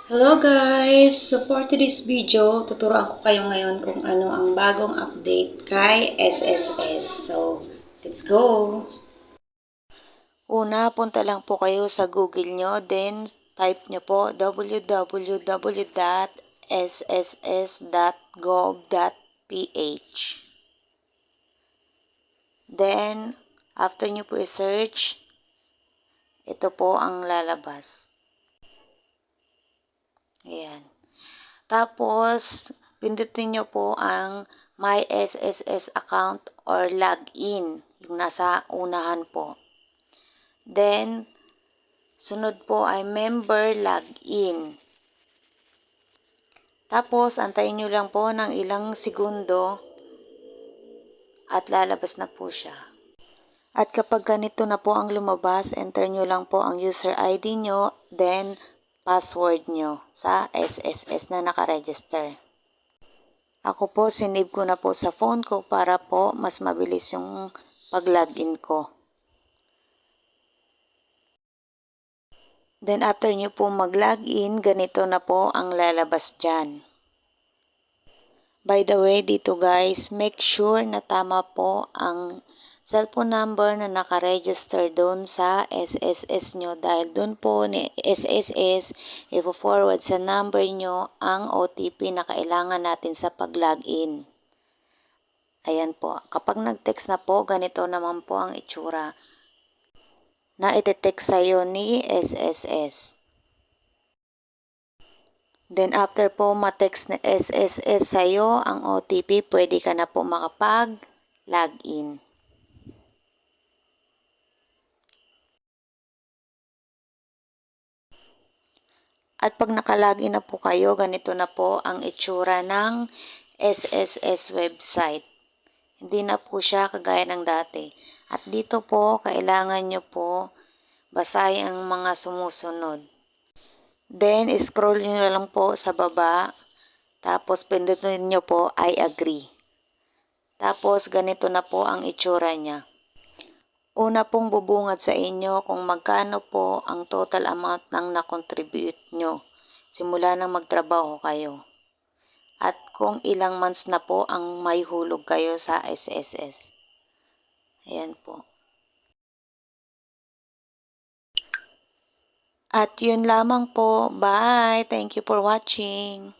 Hello guys! So for today's video, tuturuan ko kayo ngayon kung ano ang bagong update kay SSS. So, let's go! Una, punta lang po kayo sa Google nyo, then type nyo po www.sss.gov.ph. Then, after nyo po i-search, ito po ang lalabas. Ayan. Tapos, pindutin nyo po ang My SSS account or login, yung nasa unahan po. Then, sunod po ay member login. Tapos, antayin nyo lang po ng ilang segundo at lalabas na po siya. At kapag ganito na po ang lumabas, enter nyo lang po ang user ID nyo, then password nyo sa SSS na nakaregister. Ako po, sinave ko na po sa phone ko para po mas mabilis yung pag-login ko. Then after nyo po mag-login, ganito na po ang lalabas dyan. By the way, dito guys, make sure na tama po ang cellphone number na nakaregister doon sa SSS nyo dahil doon po ni SSS i-forward sa number nyo ang OTP na kailangan natin sa pag-login. Ayan po. Kapag nag-text na po, ganito naman po ang itsura na iti-text sa'yo ni SSS. Then after po ma-text na SSS sa'yo ang OTP, pwede ka na po makapag-login. At pag nakalagin na po kayo, ganito na po ang itsura ng SSS website. Hindi na po siya kagaya ng dati. At dito po, kailangan nyo po basahin ang mga sumusunod. Then, scroll nyo na lang po sa baba. Tapos, pindutin nyo po, I agree. Tapos, ganito na po ang itsura niya. Una pong bubungad sa inyo kung magkano po ang total amount ng na-contribute nyo simula nang magtrabaho kayo. At kung ilang months na po ang may hulog kayo sa SSS. Ayan po. At yun lamang po. Bye! Thank you for watching.